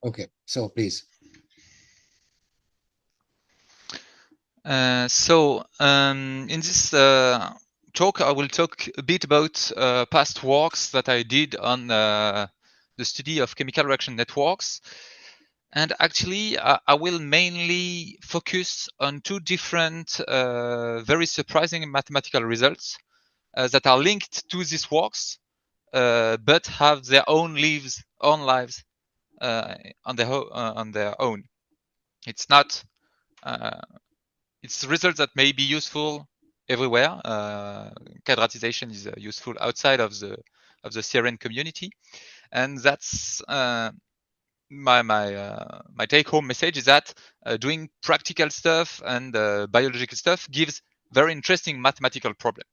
Okay, so please. In this talk, I will talk a bit about past works that I did on the study of chemical reaction networks. And actually, I will mainly focus on two different, very surprising mathematical results that are linked to these works, but have their own lives on their own. It's not. It's results that may be useful everywhere. Quadratization is useful outside of the CRN community, and that's my take-home message is that doing practical stuff and biological stuff gives very interesting mathematical problem.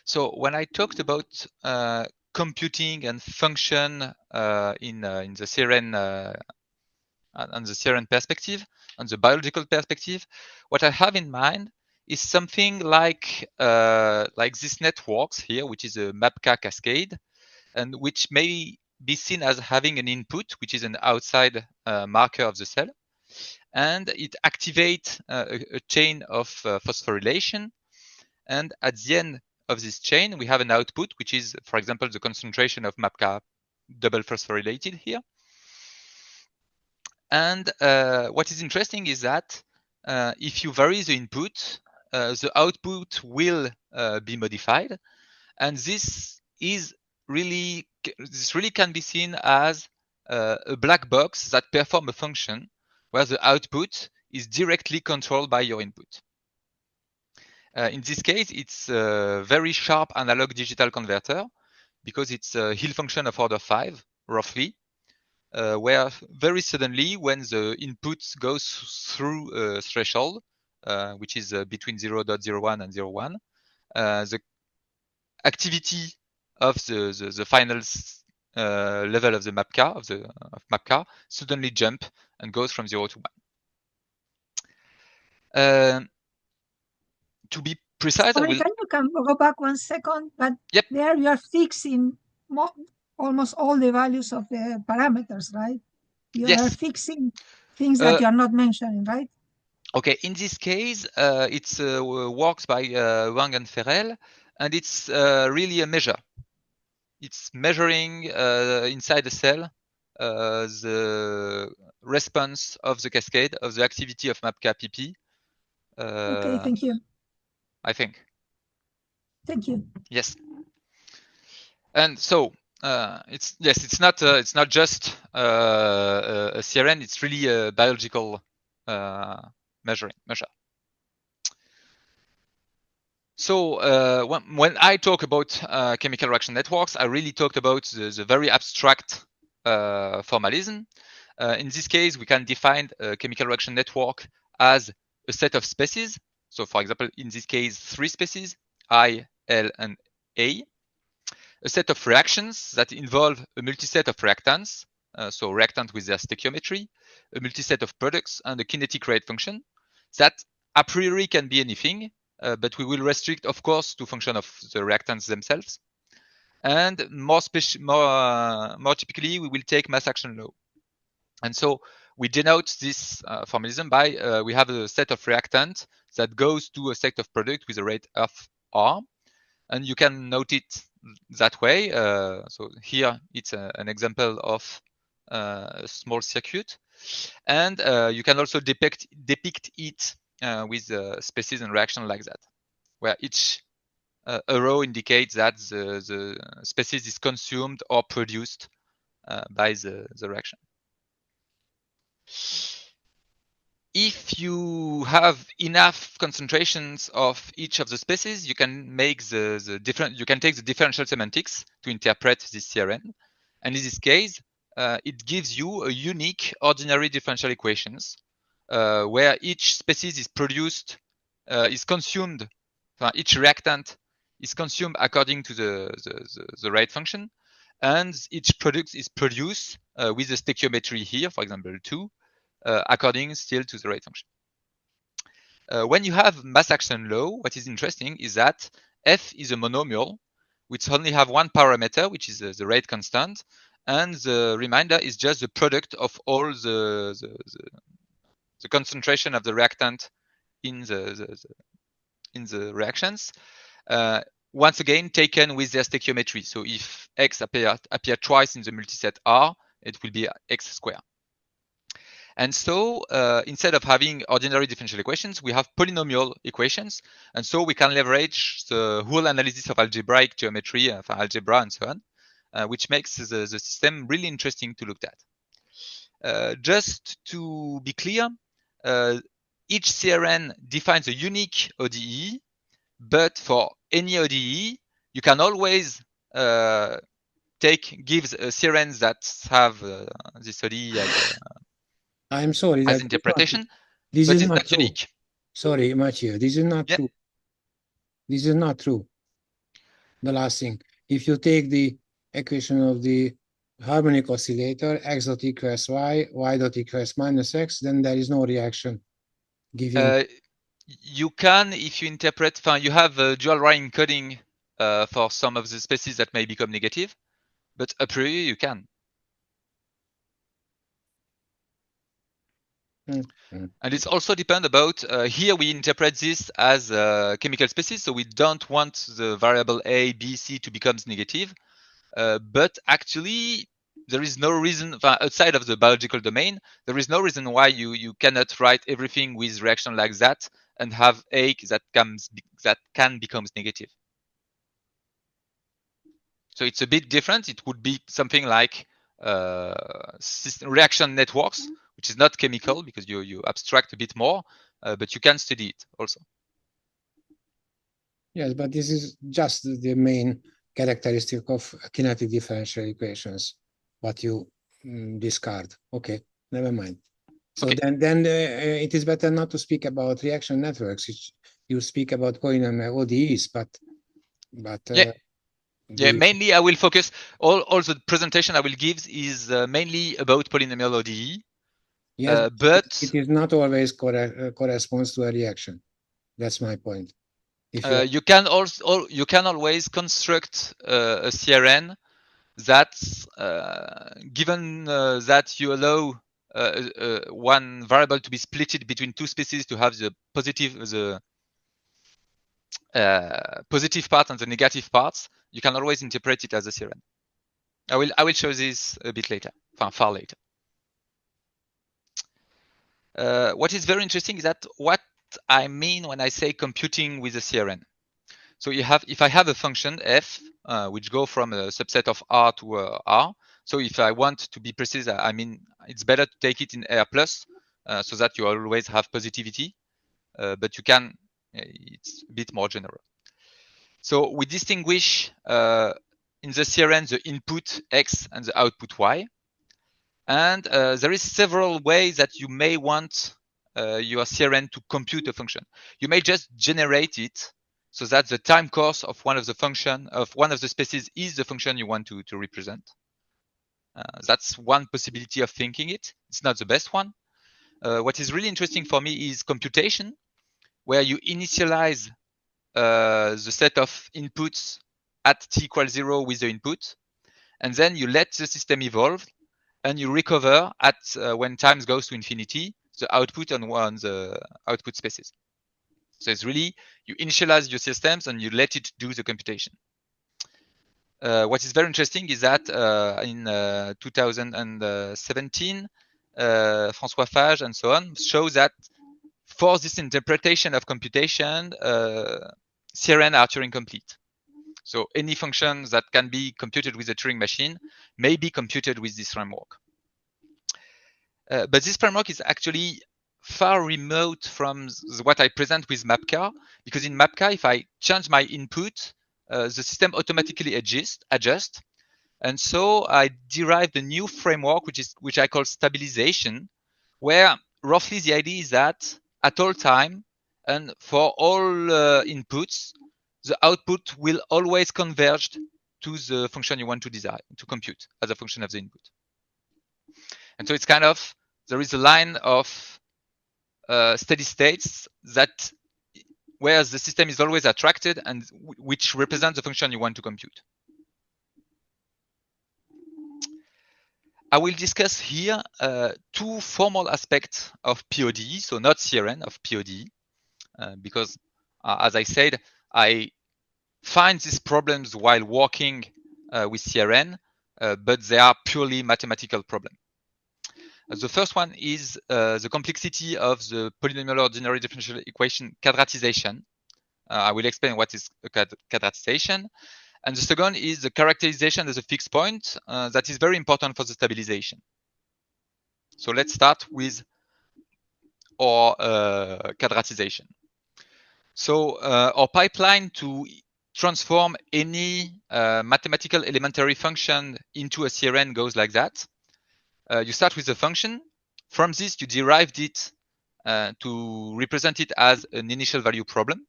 So when I talked about computing and function in the CRN on the CRN perspective, on the biological perspective, what I have in mind is something like this networks here, which is a MAPK cascade, and which may be seen as having an input, which is an outside marker of the cell, and it activates a chain of phosphorylation, and at the end of this chain, we have an output, which is, for example, the concentration of MAPK double phosphorylated here. And what is interesting is that if you vary the input, the output will be modified, and this really can be seen as a black box that performs a function where the output is directly controlled by your input. In this case, it's a very sharp analog digital converter because it's a Hill function of order 5, roughly, where very suddenly, when the input goes through a threshold, which is between 0.01 and 0.1, the activity of the final level of the MAPK of MAPK suddenly jump and goes from 0 to 1. To be precise, Sorry, can you go back 1 second? But Yep. There you are fixing almost all the values of the parameters, right? You are fixing things that you are not mentioning, right? Okay, in this case, it's works by Wang and Ferrel, and it's really a measure. It's measuring inside the cell the response of the cascade of the activity of MAPK-PP. Okay, thank you. I think. Thank you. Yes. And so it's not just a CRN. It's really a biological measure. So when I talk about chemical reaction networks, I really talked about the very abstract formalism. In this case, we can define a chemical reaction network as a set of species. So for example, in this case, 3 species, I, L, and A. A set of reactions that involve a multiset of reactants, so reactant with their stoichiometry, a multiset of products, and a kinetic rate function that a priori can be anything, but we will restrict, of course, to function of the reactants themselves. And more typically, we will take mass action law. And so we denote this formalism by we have a set of reactant that goes to a set of product with a rate of R. And you can note it that way. So here it's an example of a small circuit. And you can also depict it with species and reaction like that, where each arrow indicates that the species is consumed or produced by the reaction. If you have enough concentrations of each of the species, you can make you can take the differential semantics to interpret this CRN. And in this case, it gives you a unique ordinary differential equations where each species is produced, is consumed, each reactant is consumed according to the rate function, and each product is produced with the stoichiometry here, for example, 2, according still to the rate function. When you have mass action law, what is interesting is that F is a monomial, which only have one parameter, which is the rate constant, and the remainder is just the product of all the concentration of the reactant in the reactions. Once again, taken with their stoichiometry. So if X appear twice in the multiset R, it will be X squared. And so instead of having ordinary differential equations, we have polynomial equations. And so we can leverage the whole analysis of algebraic geometry, algebra and so on, which makes the system really interesting to look at. Just to be clear, each CRN defines a unique ODE, but for any ODE, you can always gives CRNs that have this ODE as I'm sorry, as interpretation, this but is it's not not true. unique. Sorry, Mathieu, this is not true. This is not true. The last thing, if you take the equation of the harmonic oscillator, x dot equals y dot equals minus x, then there is no reaction giving. You can, if you interpret, you have a dual Ryan encoding for some of the species that may become negative, but a priori you can. And it's also depend about, here we interpret this as chemical species, so we don't want the variable A, B, C to become negative, but actually there is no reason, outside of the biological domain, there is no reason why you cannot write everything with reaction like that and have A that can become negative. So it's a bit different. It would be something like reaction networks, which is not chemical because you abstract a bit more, but you can study it also. Yes, but this is just the main characteristic of kinetic differential equations, what you discard. Okay, never mind. So Okay. then it is better not to speak about reaction networks. You speak about polynomial ODEs, but yeah, mainly I will focus, all the presentation I will give is mainly about polynomial ODE. Yes, but it is not always corresponds to a reaction. That's my point. If you can always construct a CRN that's given that you allow one variable to be splitted between two species to have the positive part and the negative parts, you can always interpret it as a CRN. I will show this a bit later, far later. What is very interesting is that what I mean when I say computing with a CRN. So if I have a function f, which go from a subset of R to R. So if I want to be precise, I mean, it's better to take it in R plus, so that you always have positivity, but you can, it's a bit more general. So we distinguish in the CRN the input X and the output Y. And there is several ways that you may want your CRN to compute a function. You may just generate it so that the time course of one of the species is the function you want to represent. That's one possibility of thinking it. It's not the best one. What is really interesting for me is computation, where you initialize the set of inputs at t equals 0 with the input, and then you let the system evolve, and you recover at when time goes to infinity the output on the output spaces. So it's really, you initialize your systems and you let it do the computation. What is very interesting is that in 2017, François Fage and so on show that for this interpretation of computation, CRN are Turing complete. So any function that can be computed with a Turing machine may be computed with this framework. But this framework is actually far remote from what I present with MapCar, because in MapCar, if I change my input, the system automatically adjusts. And so I derived a new framework, which I call stabilization, where roughly the idea is that at all time and for all inputs, the output will always converge to the function you want to compute as a function of the input. And so it's kind of, there is a line of steady states that where the system is always attracted and which represents the function you want to compute. I will discuss here two formal aspects of PODE, so not CRN, of PODE, because as I said, I find these problems while working with CRN, but they are purely mathematical problems. The first one is the complexity of the polynomial ordinary differential equation quadratization. I will explain what is a quadratization. And the second is the characterization as a fixed point that is very important for the stabilization. So let's start with our quadratization. So our pipeline to transform any mathematical elementary function into a CRN goes like that. You start with a function. From this, you derived it to represent it as an initial value problem.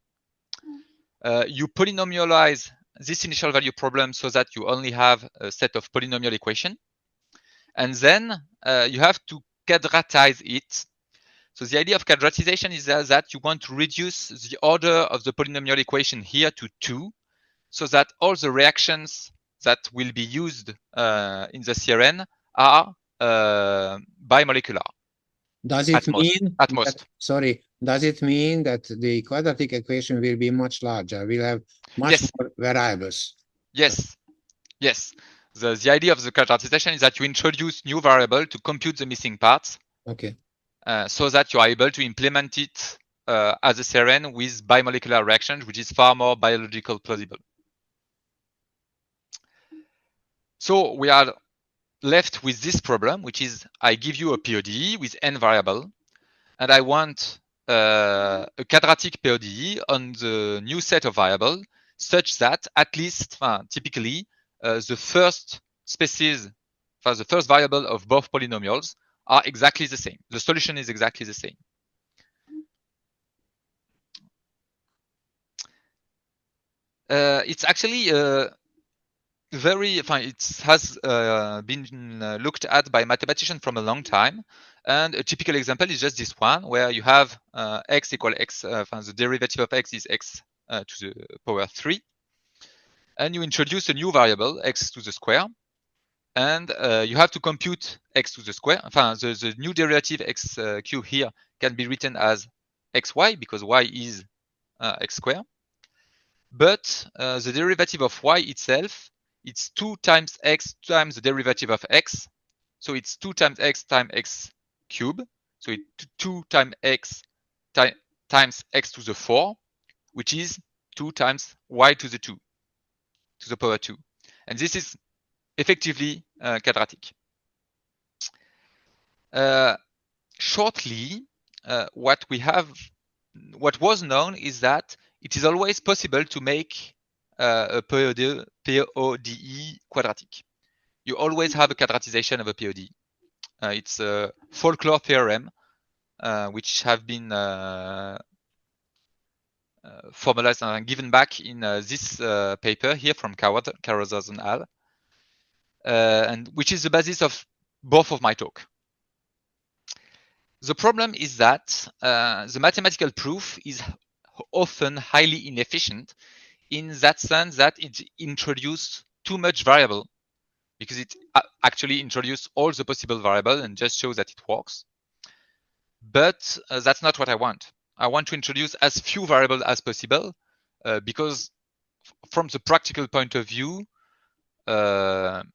You polynomialize this initial value problem so that you only have a set of polynomial equations. And then you have to quadratize it. So the idea of quadratization is that you want to reduce the order of the polynomial equation here to 2, so that all the reactions that will be used in the CRN are bimolecular. Does it mean that the quadratic equation will be much larger? We'll have much more variables. Yes. The idea of the quadratization is that you introduce new variable to compute the missing parts. Okay. So that you are able to implement it as a CRN with bimolecular reactions, which is far more biological plausible. So we are left with this problem, which is I give you a PODE with n variable, and I want a quadratic PODE on the new set of variables, such that at least, typically, the first species, the first variable of both polynomials are exactly the same. The solution is exactly the same. It's actually it has been looked at by mathematicians from a long time. And a typical example is just this one, where you have x equal x, the derivative of x is x to the power 3. And you introduce a new variable, x to the square. And you have to compute x to the square. The new derivative x cube here can be written as xy, because y is x squared. But the derivative of y itself, it's 2 times x times the derivative of x. So it's 2 times x times x cube. So it's 2 times x times x to the 4, which is 2 times y to the 2, to the power 2. And this is effectively quadratic. Shortly, what was known is that it is always possible to make a PODE quadratic. You always have a quadratization of a PODE. It's a folklore theorem, which have been formalized and given back in this paper here from Carrozas and al. And which is the basis of both of my talk. The problem is that the mathematical proof is often highly inefficient in that sense that it introduced too much variable, because it actually introduced all the possible variable and just shows that it works. But that's not what I want. I want to introduce as few variables as possible, because from the practical point of view, those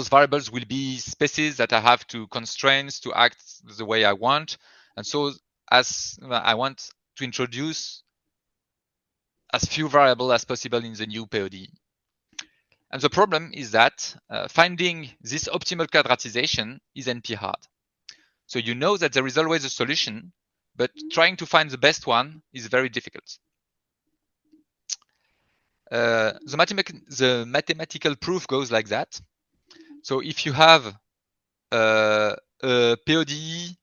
variables will be spaces that I have to constraints to act the way I want. And so as I want to introduce as few variables as possible in the new PODE. And the problem is that finding this optimal quadratization is NP hard. So you know that there is always a solution, but trying to find the best one is very difficult. The mathematical proof goes like that. So if you have a PODE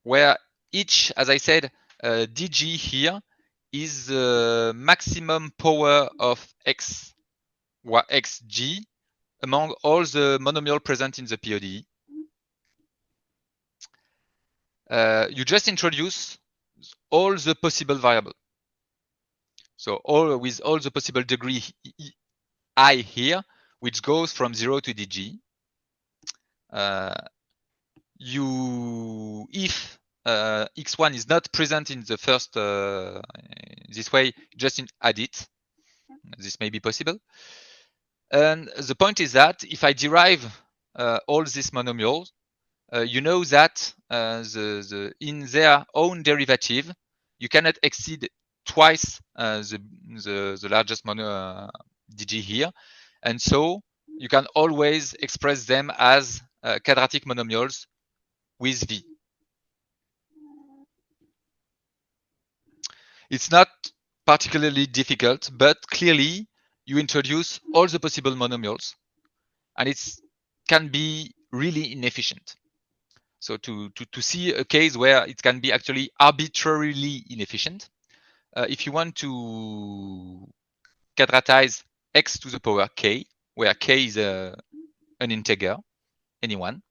where each, as I said, dg here is the maximum power of x xg among all the monomial present in the PODE. You just introduce all the possible variable. So with all the possible degree I here, which goes from 0 to dg. if x1 is not present in the first this way, just add it. This may be possible. And the point is that if I derive all these monomials, you know that in their own derivative, you cannot exceed twice the largest mono dg here, and so you can always express them as quadratic monomials with v. It's not particularly difficult, but clearly you introduce all the possible monomials, and it can be really inefficient. So to see a case where it can be actually arbitrarily inefficient, if you want to quadratize x to the power k, where k is an integer, any one,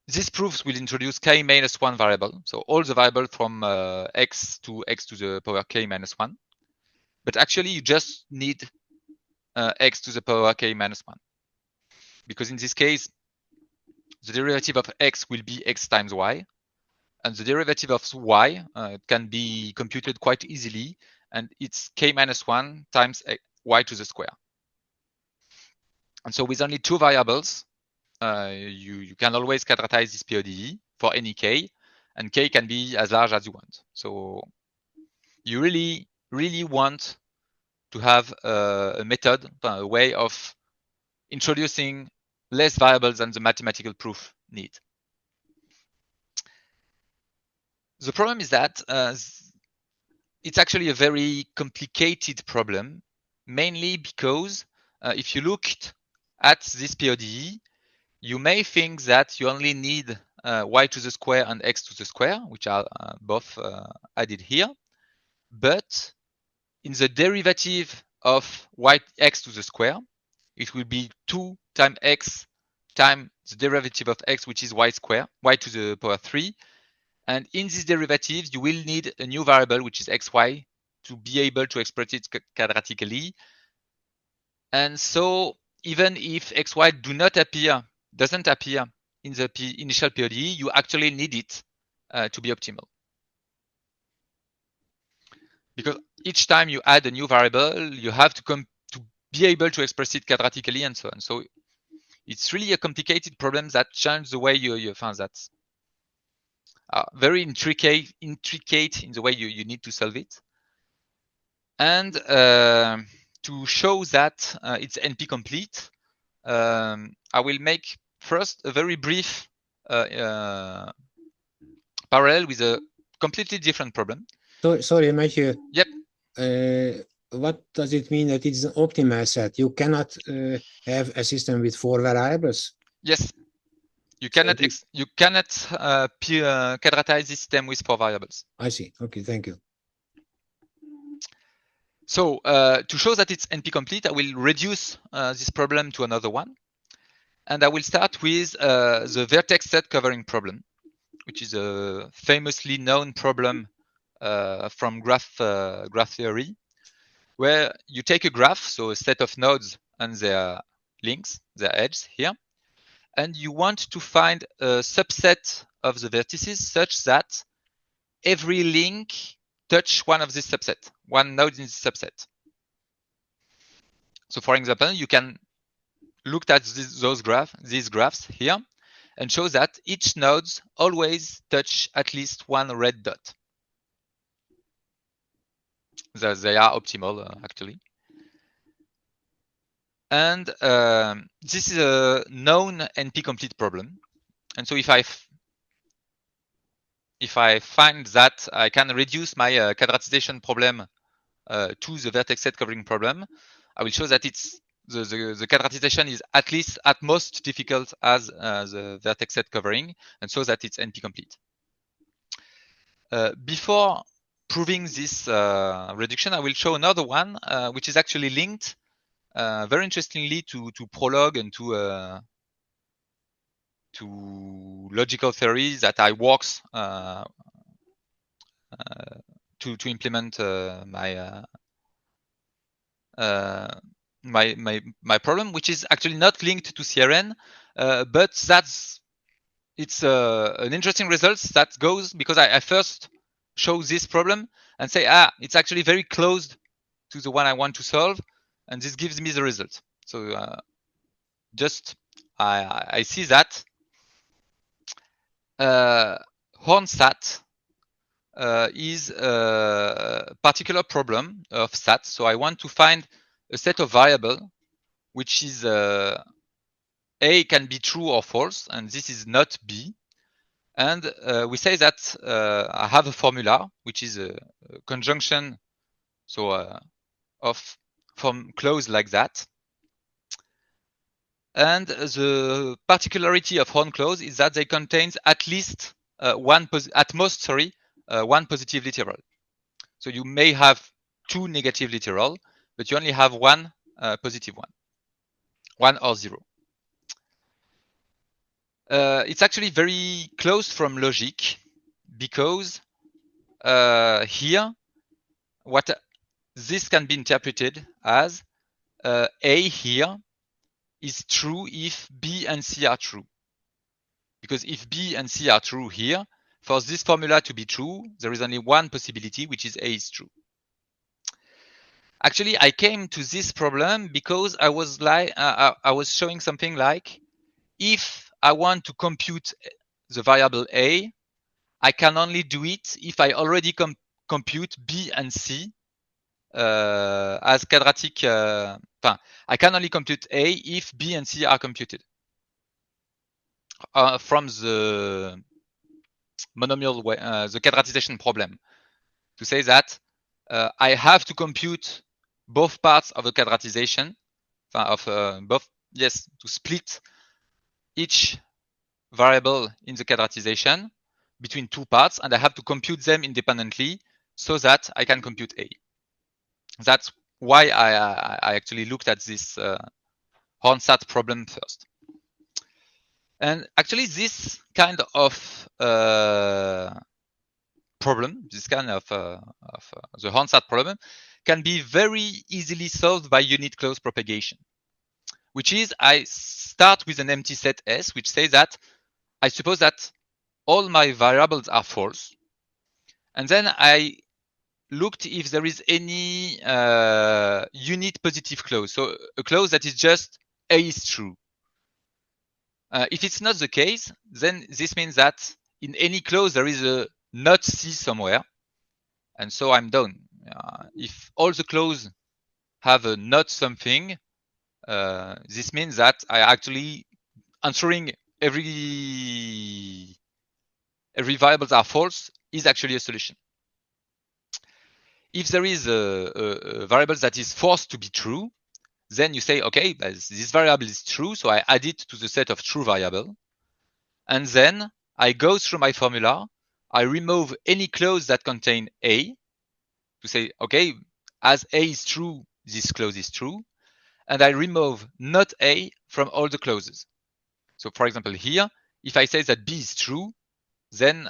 these proofs will introduce k minus 1 variable. So all the variables from x to the power k minus 1. But actually, you just need x to the power k minus 1. Because in this case, the derivative of x will be x times y. And the derivative of y can be computed quite easily. And it's k minus 1 times y to the square. And so with only two variables, you can always quadratize this PODE for any k, and k can be as large as you want. So you really, really want to have a method, a way of introducing less variables than the mathematical proof need. The problem is that it's actually a very complicated problem, mainly because if you looked at this PODE, you may think that you only need y to the square and x to the square, which are both added here. But in the derivative of x to the square, it will be 2 times x times the derivative of x, which is y square, y to the power 3. And in this derivative, you will need a new variable, which is xy, to be able to express it quadratically. And so even if xy doesn't appear in the initial PODE, you actually need it to be optimal. Because each time you add a new variable, you have to be able to express it quadratically and so on. So it's really a complicated problem that changes the way you find that. Very intricate in the way you need to solve it. And to show that it's NP complete, I will make first a very brief parallel with a completely different problem. So, sorry, Mathieu. Yep. What does it mean that it's an optimal set? You cannot have a system with 4 variables? Yes. You cannot quadratize this system with 4 variables. I see. Okay, thank you. So to show that it's NP complete, I will reduce this problem to another one. And I will start with the vertex set covering problem, which is a famously known problem from graph theory, where you take a graph, so a set of nodes and their links, their edges here, and you want to find a subset of the vertices such that every link touch one of this subset, one node in this subset. So for example, you can look at these graphs here and show that each nodes always touch at least one red dot. They are optimal, actually. And this is a known NP-complete problem. And so if I find that I can reduce my quadratization problem to the vertex set covering problem, I will show that it's the quadratization is at most difficult as the vertex set covering, and so that it's NP-complete. Before proving this reduction, I will show another one, which is actually linked very interestingly to Prolog and to logical theories that I works to implement my problem, which is actually not linked to CRN, but it's an interesting result that goes because I first show this problem and say, it's actually very close to the one I want to solve, and this gives me the result. So I see that Horn-SAT is a particular problem of SAT. So I want to find a set of variable which is A can be true or false, and this is not B. And we say that I have a formula which is a conjunction, so from clause like that. And the particularity of Horn clause is that they contain at least one positive literal. So you may have two negative literal, but you only have one positive one or zero. It's actually very close from logic because here, what this can be interpreted as A here is true if B and C are true. Because if B and C are true here, for this formula to be true, there is only one possibility, which is A is true. Actually, I came to this problem because I was showing something like, if I want to compute the variable A, I can only do it if I already compute B and C as quadratic. I can only compute A if B and C are computed from the monomial way, the quadratization problem. To say that I have to compute both parts of the quadratization, to split each variable in the quadratization between two parts, and I have to compute them independently so that I can compute A. That's why I actually looked at this Horn-SAT problem first. And actually, this kind of problem, this kind of the Horn-SAT problem, can be very easily solved by unit close propagation, which is I start with an empty set S, which says that I suppose that all my variables are false, and then I looked if there is any unit positive clause, so a clause that is just A is true. If it's not the case, then this means that in any clause there is a not C somewhere, and so I'm done. If all the clauses have a not something, this means that I actually answering every variables are false is actually a solution. If there is a variable that is forced to be true, then you say, okay, this variable is true, so I add it to the set of true variable. And then I go through my formula, I remove any clause that contain A to say, okay, as A is true, this clause is true. And I remove not A from all the clauses. So for example, here, if I say that B is true, then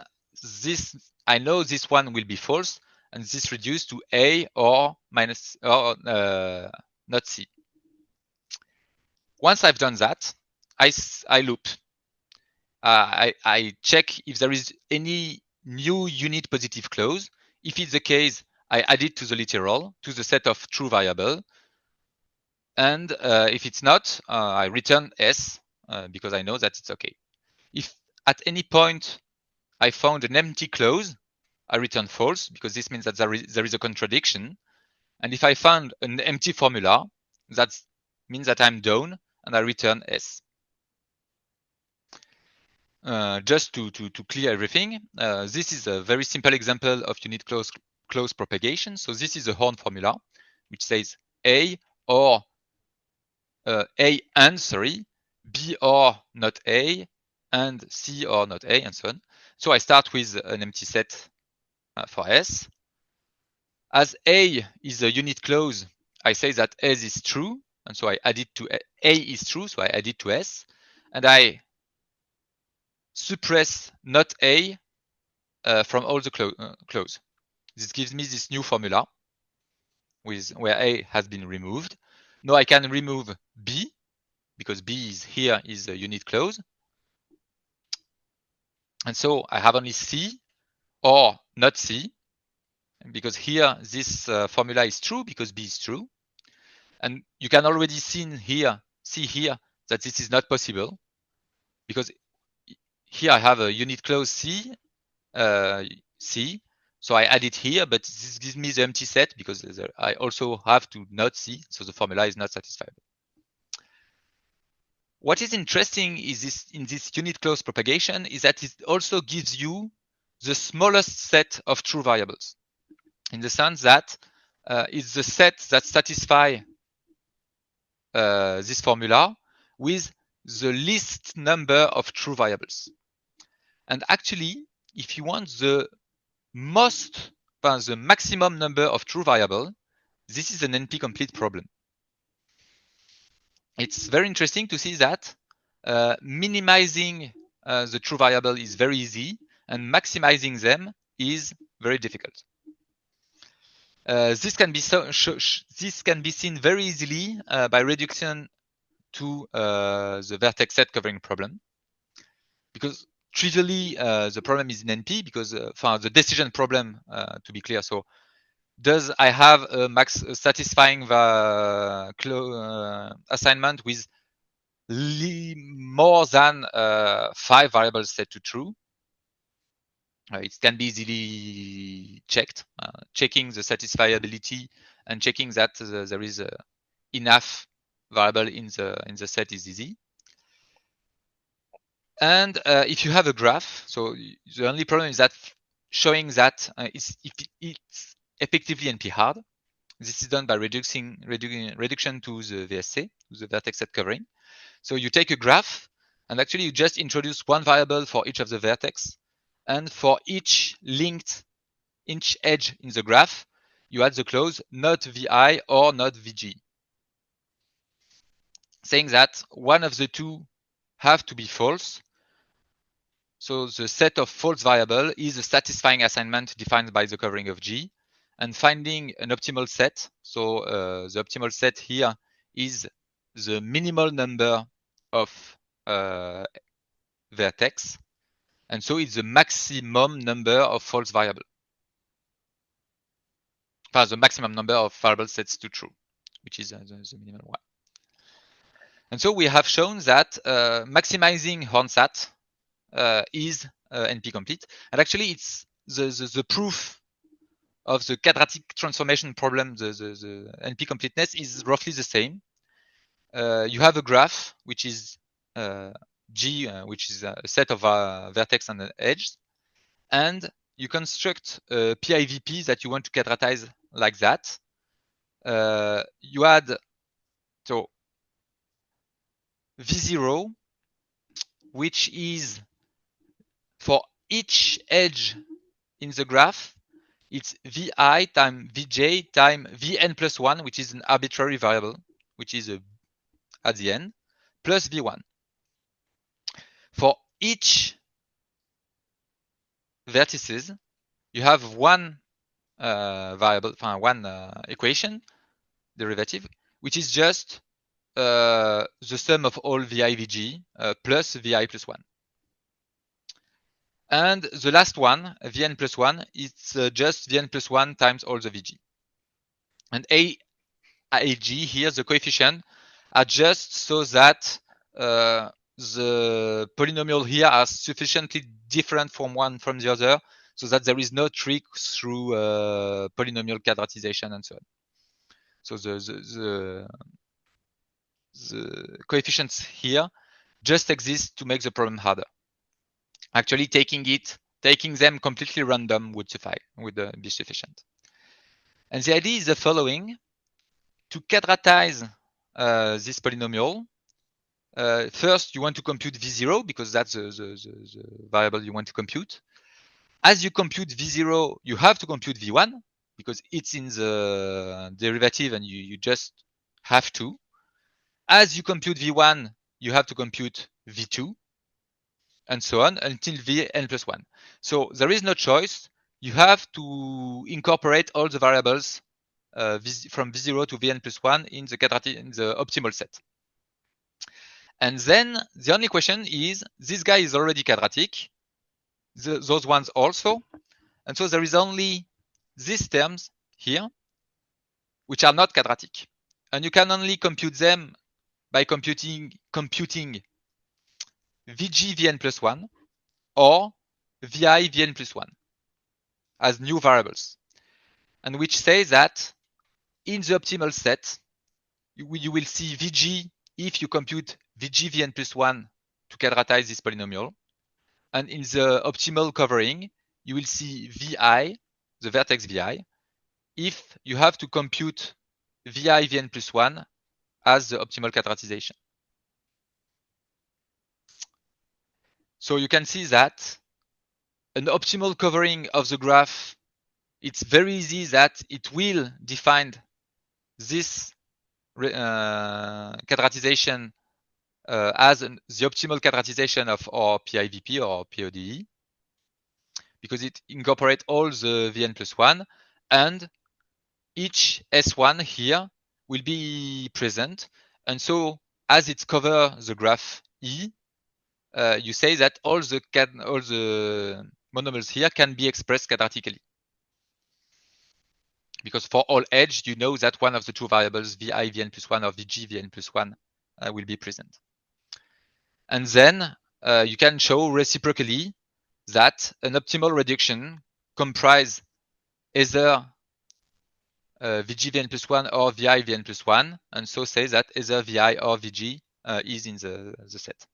I know this one will be false, and this reduced to A or minus or not C. Once I've done that, I loop. I check if there is any new unit positive clause. If it's the case, I add it to the literal, to the set of true variable. And if it's not, I return S because I know that it's okay. If at any point I found an empty clause, I return false because this means that there is a contradiction. And if I found an empty formula, that means that I'm done, and I return S. Just to clear everything, this is a very simple example of unit close propagation. So this is a Horn formula, which says A or A and B or not A, and C or not A, and so on. So I start with an empty set for S. As A is a unit clause, I say that S is true, and so I add it to A is true, so I add it to S, and I suppress not A from all the clause. This gives me this new formula where A has been removed. Now I can remove B, because B is here is a unit clause. And so I have only C or not C, because here this formula is true because B is true. And you can already see here that this is not possible, because here I have a unit clause C, C. So I add it here, but this gives me the empty set because I also have to not C, so the formula is not satisfiable. What is interesting is in this unit clause propagation is that it also gives you the smallest set of true variables, in the sense that it's the set that satisfy this formula with the least number of true variables. And actually, if you want the maximum number of true variable, this is an NP-complete problem. It's very interesting to see that minimizing the true variable is very easy, and maximizing them is very difficult. This can be seen very easily by reduction to the vertex set covering problem, because trivially the problem is in NP, because the decision problem, to be clear. So does I have a satisfying assignment with more than 5 variables set to true? It can be easily checked. Checking the satisfiability and checking that there is enough variable in the set is easy. And if you have a graph, so the only problem is that showing that it's effectively NP hard. This is done by reduction to the VSC, to the vertex set covering. So you take a graph, and actually you just introduce one variable for each of the vertex, and for each edge in the graph, you add the clause not VI or not VG, saying that one of the two have to be false. So the set of false variable is a satisfying assignment defined by the covering of G, and finding an optimal set. So the optimal set here is the minimal number of vertex, and so it's the maximum number of false variable. The maximum number of variable sets to true, which is the minimal one. And so we have shown that maximizing Hornsat is NP complete, and actually it's the proof of the quadratic transformation problem. The NP completeness is roughly the same. You have a graph which is G, which is a set of vertex and edges, and you construct a PIVP that you want to quadratize like that. You add so V0, which is for each edge in the graph, it's Vi times Vj times Vn plus 1, which is an arbitrary variable, which is at the end, plus V1. For each vertices, you have one variable, one equation derivative, which is just the sum of all Vi Vg plus Vi plus 1. And the last one, Vn plus 1, it's just Vn plus 1 times all the Vg. And Ag here, the coefficient, are just so that the polynomial here are sufficiently different from one from the other, so that there is no trick through polynomial quadratization and so on. So the coefficients here just exist to make the problem harder. Actually, taking them completely random would be sufficient. And the idea is the following: to quadratize this polynomial, first you want to compute V0, because that's the variable you want to compute. As you compute V0, you have to compute V1, because it's in the derivative and you just have to. As you compute V1, you have to compute V2, and so on until Vn plus 1. So there is no choice. You have to incorporate all the variables from V0 to Vn plus 1 in the optimal set. And then the only question is, this guy is already quadratic, those ones also. And so there is only these terms here, which are not quadratic. And you can only compute them by computing VG Vn plus 1 or Vi Vn plus 1 as new variables. And which says that in the optimal set, you will see Vg if you compute Vg Vn plus 1 to quadratize this polynomial. And in the optimal covering, you will see Vi, the vertex Vi, if you have to compute Vi Vn plus 1 as the optimal quadratization. So you can see that an optimal covering of the graph, it's very easy that it will define this quadratization as the optimal quadratization of our PIVP or PODE, because it incorporates all the Vn plus 1, and each S1 here will be present. And so as it covers the graph E, you say that all the monomers here can be expressed quadratically. Because for all edge, you know that one of the two variables, Vi Vn plus 1 or Vg Vn plus 1, will be present. And then you can show reciprocally that an optimal reduction comprises either Vg Vn plus 1 or Vi Vn plus 1, and so say that either Vi or Vg is in the set.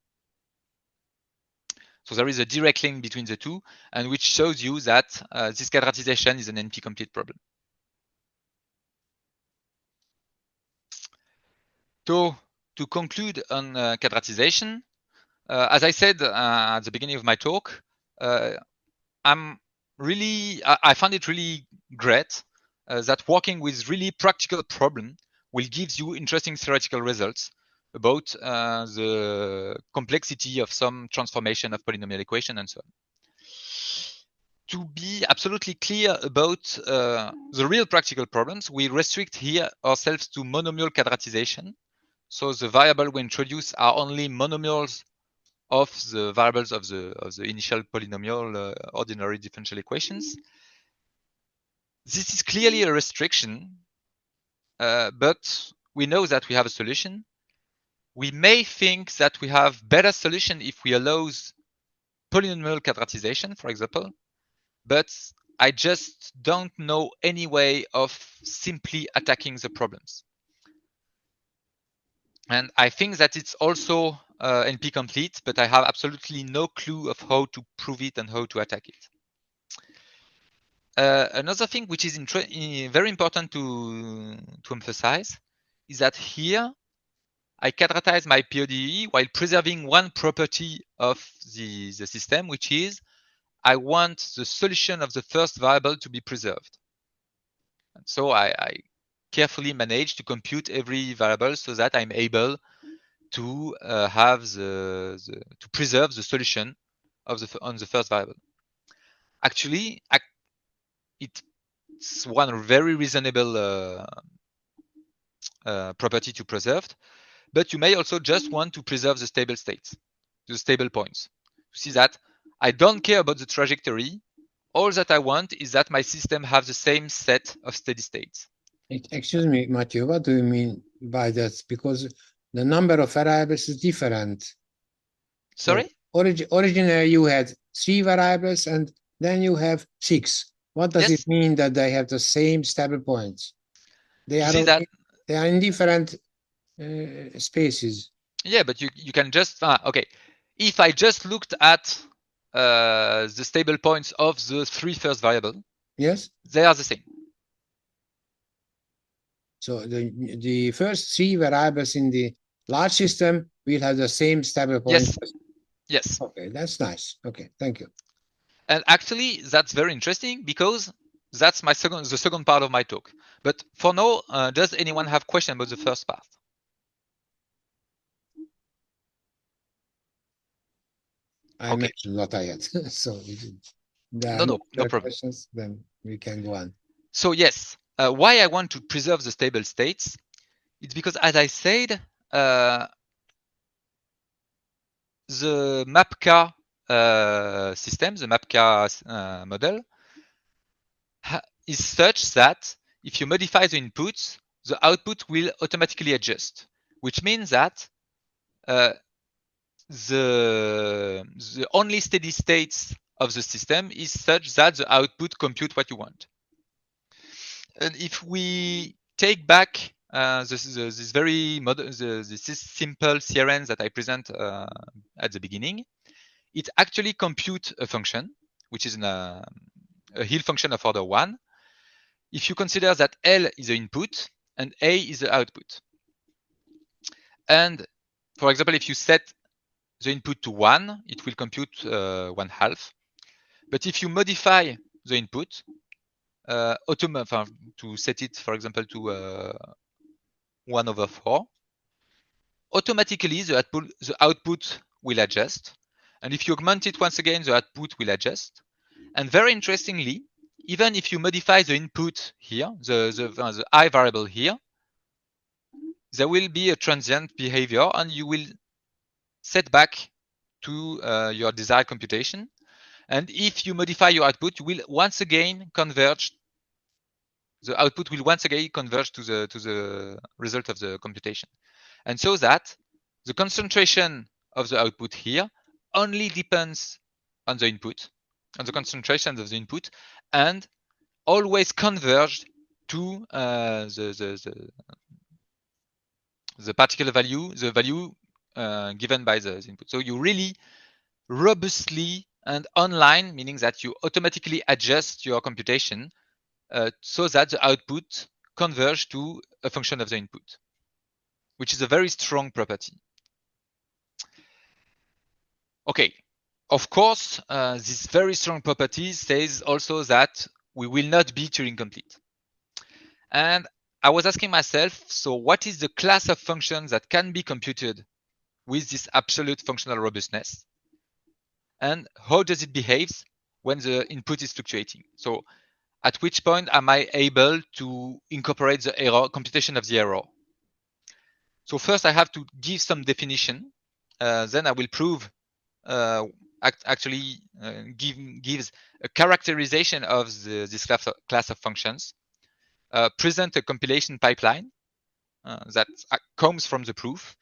So there is a direct link between the two, and which shows you that this quadratization is an NP-complete problem. So to conclude on quadratization, as I said at the beginning of my talk, I found it really great that working with really practical problem will give you interesting theoretical results about the complexity of some transformation of polynomial equation and so on. To be absolutely clear about the real practical problems, we restrict here ourselves to monomial quadratization. So the variable we introduce are only monomials of the variables of the initial polynomial ordinary differential equations. This is clearly a restriction, but we know that we have a solution. We may think that we have better solution if we allow polynomial quadratization, for example, but I just don't know any way of simply attacking the problems. And I think that it's also NP complete, but I have absolutely no clue of how to prove it and how to attack it. Another thing which is very important to emphasize is that here I quadratize my PODE while preserving one property of the system, which is I want the solution of the first variable to be preserved. And so I carefully manage to compute every variable so that I'm able to to preserve the solution of on the first variable. Actually, it's one very reasonable property to preserve, but you may also just want to preserve the stable states, the stable points. To see that I don't care about the trajectory. All that I want is that my system have the same set of steady states. Excuse me, Mathieu, what do you mean by that? Because the number of variables is different. Sorry? So originally you had 3 variables and then you have 6. What does it mean that they have the same stable points? They are in different spaces. Yeah, but you can just okay. If I just looked at the stable points of the 3 first variables, yes, they are the same. So the first 3 variables in the large system will have the same stable points. Yes. Okay, that's nice. Okay, thank you. And actually, that's very interesting because that's the second part of my talk. But for now, does anyone have question about the first part? I mentioned what I had. So if there are no problem. Questions, then we can go on. So yes, why I want to preserve the stable states, it's because, as I said, the MAPK system, the MAPK model, is such that if you modify the inputs, the output will automatically adjust, which means that the only steady states of the system is such that the output compute what you want. And if we take back this very this simple CRN that I present at the beginning, it actually computes a function, which is a Hill function of order 1. If you consider that L is the input and A is the output. And for example, if you set the input to 1, it will compute 1/2. But if you modify the input, to set it, for example, to 1/4, automatically the output will adjust. And if you augment it once again, the output will adjust. And very interestingly, even if you modify the input here, the I variable here, there will be a transient behavior and you will set back to your desired computation. And if you modify your output, you will once again converge. The output will once again converge to the result of the computation. And so that the concentration of the output here only depends on the input, on the concentration of the input, and always converge to the particular value, the value given by the input. So you really robustly and online, meaning that you automatically adjust your computation so that the output converge to a function of the input, which is a very strong property. Okay, of course, this very strong property says also that we will not be Turing complete. And I was asking myself, so what is the class of functions that can be computed with this absolute functional robustness? And how does it behave when the input is fluctuating? So at which point am I able to incorporate the error, computation of the error? So first I have to give some definition. Then I will prove actually gives a characterization of this class of functions. Present a compilation pipeline that comes from the proof,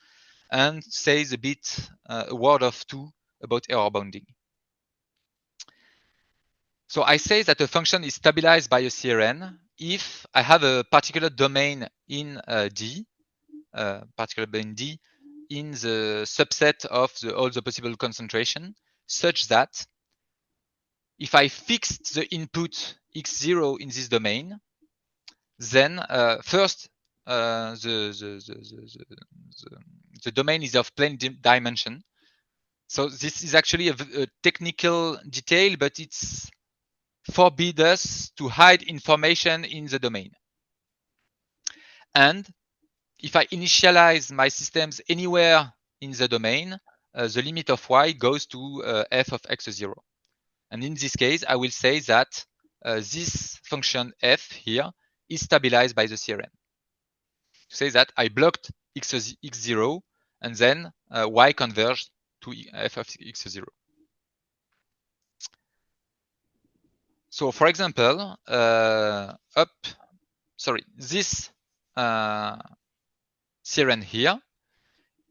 and says a word or two about error bounding. So I say that a function is stabilized by a CRN if I have a particular domain in D, in the subset of all the possible concentration, such that if I fixed the input x0 in this domain, then first the domain is of plane dimension. So this is actually a technical detail, but it's forbid us to hide information in the domain. And if I initialize my systems anywhere in the domain, the limit of y goes to f of x0. And in this case, I will say that this function f here is stabilized by the CRN. To say that I blocked x0 and then y converged to f of x0. So for example, this CRN here,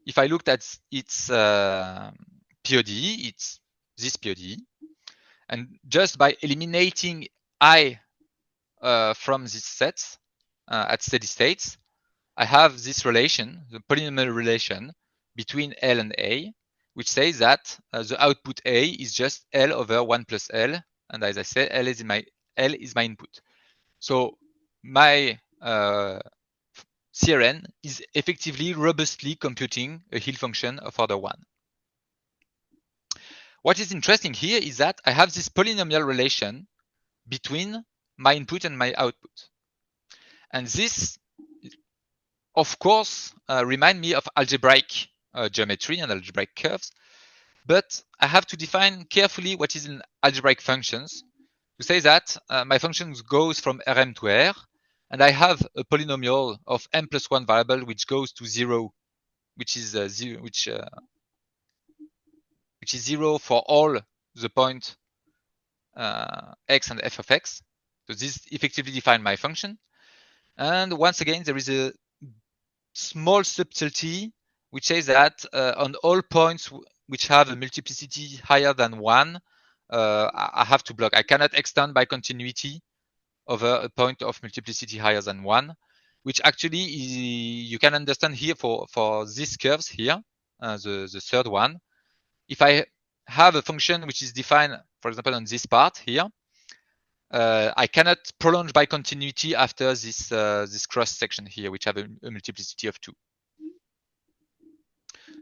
if I looked at its POD, it's this POD, and just by eliminating I from these sets at steady states, I have this relation, the polynomial relation between L and A, which says that the output A is just L over 1 plus L, and as I said, L is my input. So my CRN is effectively robustly computing a Hill function of order 1. What is interesting here is that I have this polynomial relation between my input and my output. And this, of course, remind me of algebraic geometry and algebraic curves. But I have to define carefully what is in algebraic functions to say that my function goes from Rm to R, and I have a polynomial of m plus 1 variable which goes to 0, which is 0, which which is 0 for all the point x and f of x. So this effectively defines my function. And once again, there is a small subtlety which says that on all points which have a multiplicity higher than 1, I have to block. I cannot extend by continuity over a point of multiplicity higher than 1, which actually is, you can understand here for these curves here, the third one. If I have a function which is defined, for example, on this part here, I cannot prolong by continuity after this cross section here, which have a multiplicity of 2.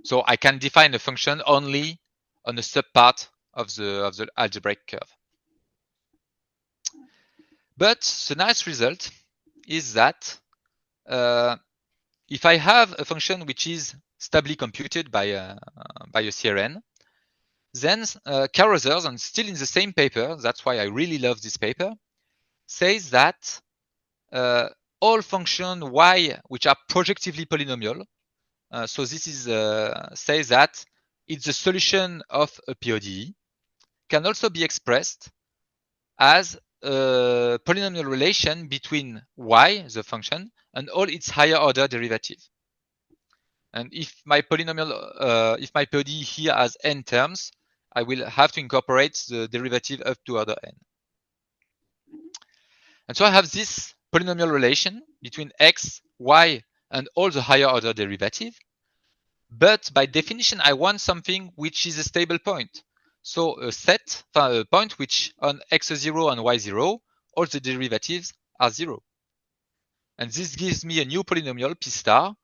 So I can define a function only on a subpart of the algebraic curve. But the nice result is that if I have a function which is stably computed by a CRN, then Carothers, and still in the same paper, that's why I really love this paper, says that all functions y which are projectively polynomial, so this is says that it's the solution of a PODE, can also be expressed as a polynomial relation between y, the function, and all its higher order derivatives. And if my polynomial, if my PODE here has n terms, I will have to incorporate the derivative up to order n. And so I have this polynomial relation between x, y, and all the higher order derivative. But by definition, I want something which is a stable point. So a set, a point which on x0 and y0, all the derivatives are 0. And this gives me a new polynomial, p star,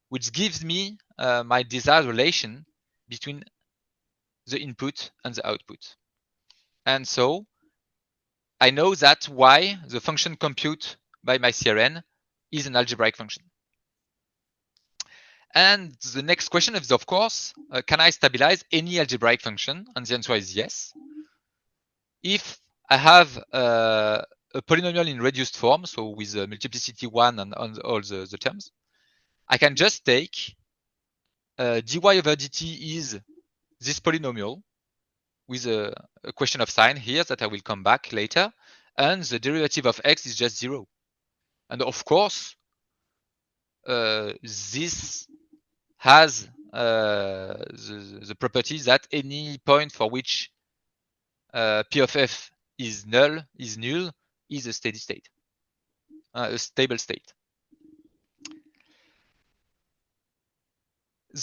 which gives me my desired relation between the input and the output. And so I know that y, the function compute by my CRN, is an algebraic function. And the next question is, of course, can I stabilize any algebraic function? And the answer is yes. If I have a polynomial in reduced form, so with multiplicity 1 and on all the terms, I can just take dy over dt is this polynomial with a question of sign here that I will come back later, and the derivative of x is just 0. And of course, this has the property that any point for which p of f is null is a steady state, a stable state.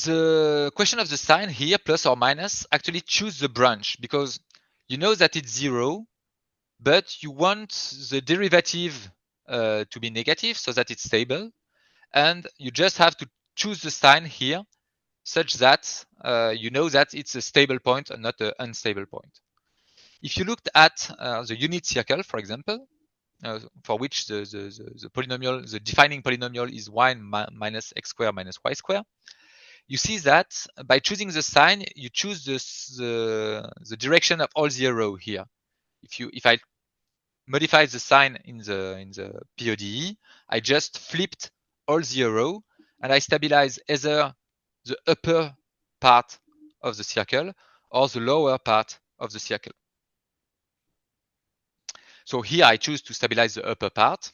The question of the sign here, plus or minus, actually choose the branch because you know that it's 0, but you want the derivative to be negative so that it's stable, and you just have to choose the sign here such that you know that it's a stable point and not an unstable point. If you looked at the unit circle, for example, for which the polynomial, the defining polynomial is y minus x squared minus y squared, you see that by choosing the sign, you choose the direction of all the arrow here. If I modify the sign in the PODE, I just flipped all the arrow and I stabilize either the upper part of the circle or the lower part of the circle. So here I choose to stabilize the upper part,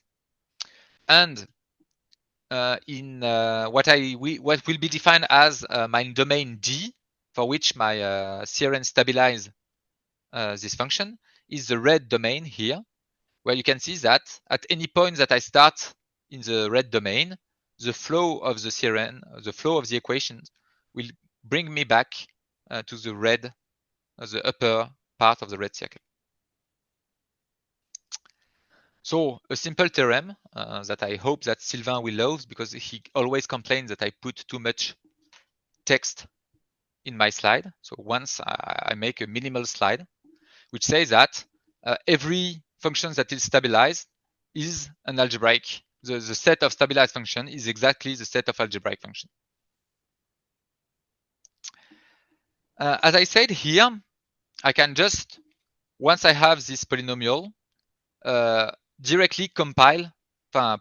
and in what will be defined as my domain D, for which my CRN stabilize this function, is the red domain here, where you can see that at any point that I start in the red domain, the flow of the CRN, the flow of the equations, will bring me back to the red, the upper part of the red circle. So a simple theorem that I hope that Sylvain will love, because he always complains that I put too much text in my slide. So once I make a minimal slide, which says that every function that is stabilized is an algebraic. The set of stabilized function is exactly the set of algebraic function. As I said here, I can just, once I have this polynomial, directly compile,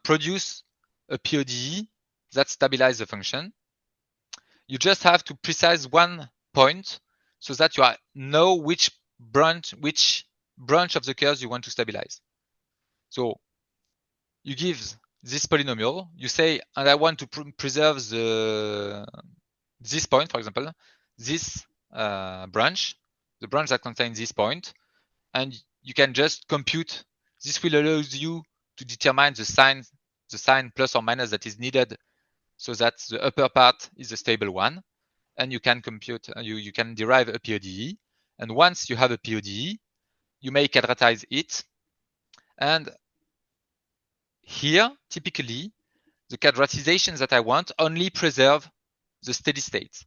produce a PODE that stabilizes the function. You just have to precise one point so that you know which branch of the curves you want to stabilize. So you give this polynomial, you say, and I want to preserve this point, for example, this branch, the branch that contains this point, and you can just compute. This will allow you to determine the sign plus or minus that is needed, so that the upper part is a stable one, and you can compute. You can derive a PODE, and once you have a PODE, you may quadratize it, and here typically the quadratization that I want only preserve the steady state.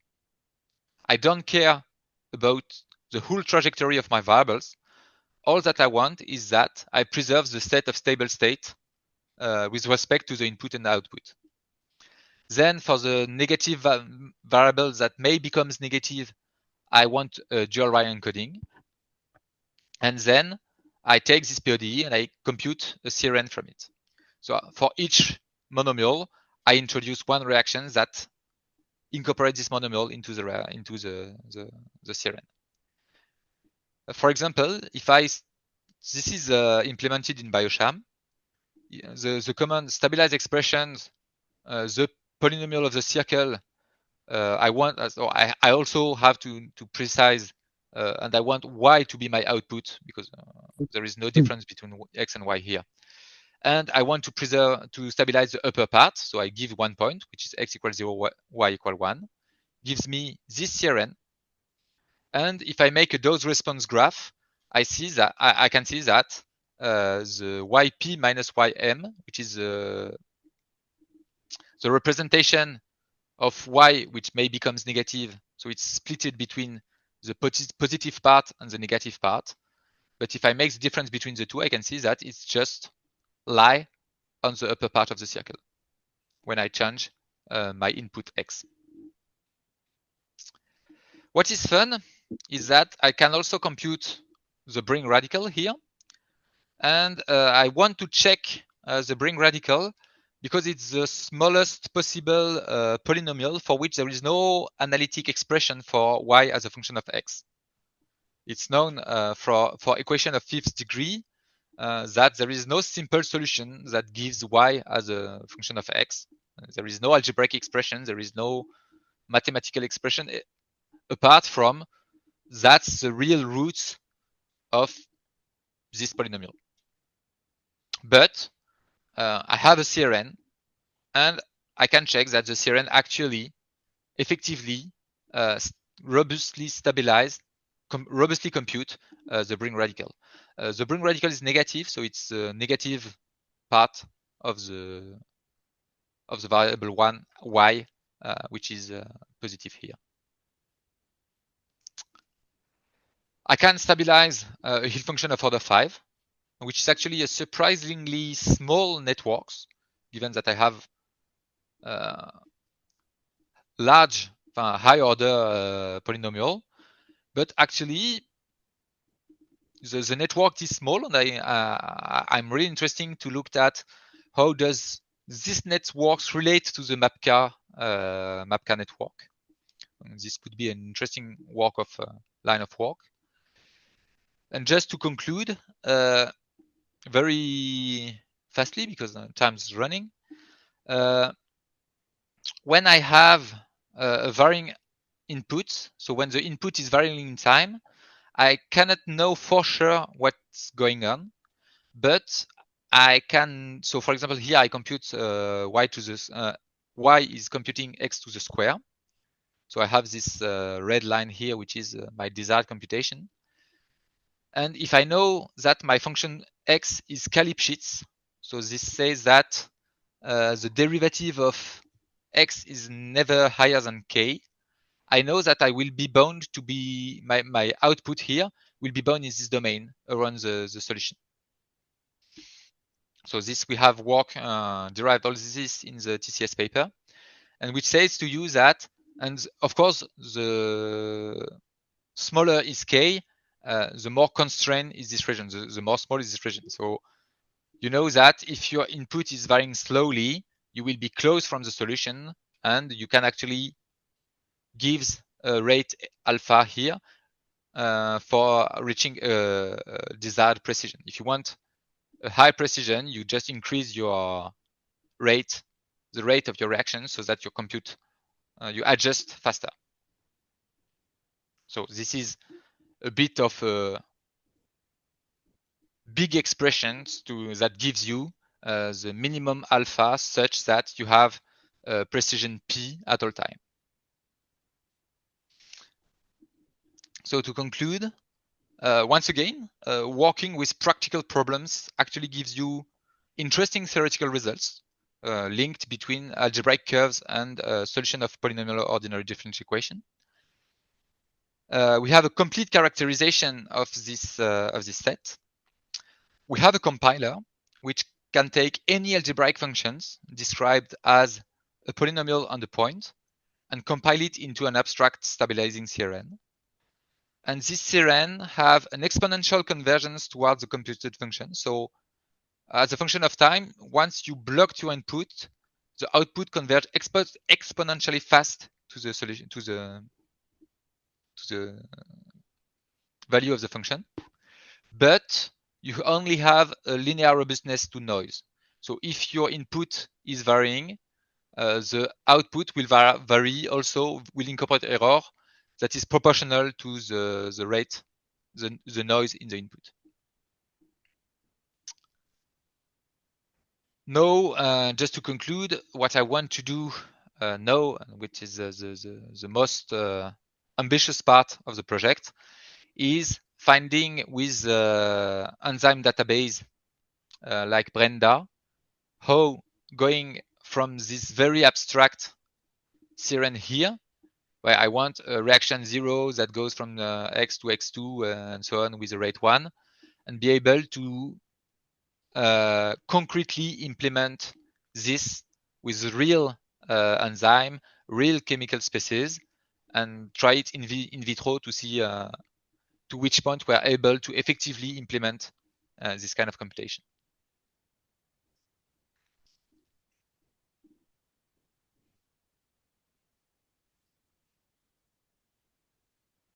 I don't care about the whole trajectory of my variables. All that I want is that I preserve the state of stable state with respect to the input and output. Then for the negative variable that may becomes negative, I want a dual Y encoding. And then I take this PODE and I compute a CRN from it. So for each monomial, I introduce one reaction that incorporates this monomial into the CRN. For example, if this is implemented in Biosham, the command stabilize expressions, the polynomial of the circle, I also have to precise, and I want Y to be my output because there is no difference between X and Y here. And I want to stabilize the upper part. So I give 1 point, which is X equals 0, Y equal 1, gives me this CRN. And if I make a dose response graph, I can see that the YP minus YM, which is the representation of Y, which may becomes negative. So it's splitted between the positive part and the negative part. But if I make the difference between the two, I can see that it's just lie on the upper part of the circle when I change my input X. What is fun is that I can also compute the Bring radical here. And I want to check the Bring radical because it's the smallest possible polynomial for which there is no analytic expression for Y as a function of X. It's known for equation of fifth degree that there is no simple solution that gives Y as a function of X. There is no algebraic expression. There is no mathematical expression apart from that's the real roots of this polynomial. But I have a CRN, and I can check that the CRN actually effectively robustly compute the Bring radical. The Bring radical is negative, so it's the negative part of the variable 1 Y, which is positive here. I can stabilize a Hill function of order 5, which is actually a surprisingly small networks, given that I have large, high order polynomial. But actually, the network is small, and I'm really interested to look at how does this networks relate to the MAPCA network. And this could be an interesting line of work. And just to conclude, very fastly because time is running. When I have a varying input, so when the input is varying in time, I cannot know for sure what's going on, but I can. So for example, here I compute y to this. Y is computing x to the square. So I have this red line here, which is my desired computation. And if I know that my function x is Lipschitz, so this says that the derivative of x is never higher than k, I know that I will be bound to be, my output here will be bound in this domain around the solution. So this we have derived all this in the TCS paper, and which says to you that, and of course, the smaller is k, the more constrained is this region, the more small is this region. So you know that if your input is varying slowly, you will be close from the solution, and you can actually give a rate alpha here, for reaching desired precision. If you want a high precision, you just increase your rate, the rate of your reaction, so that your compute, you adjust faster. So this is a bit of a big expressions that gives you the minimum alpha such that you have precision P at all time. So to conclude, once again, working with practical problems actually gives you interesting theoretical results linked between algebraic curves and solution of polynomial ordinary differential equation. We have a complete characterization of this set. We have a compiler which can take any algebraic functions described as a polynomial on the point and compile it into an abstract stabilizing CRN. And this CRN have an exponential convergence towards the computed function. So as a function of time, once you blocked your input, the output converge exponentially fast to the solution, to the value of the function. But you only have a linear robustness to noise. So if your input is varying, the output will vary also, will incorporate error that is proportional to the rate, the noise in the input. Now, just to conclude, what I want to do now, which is the most ambitious part of the project, is finding with enzyme database like Brenda, how going from this very abstract CRN here, where I want a reaction 0 that goes from x to x2 and so on with a rate 1, and be able to concretely implement this with real enzyme, real chemical species, and try it in vitro to see to which point we're able to effectively implement this kind of computation.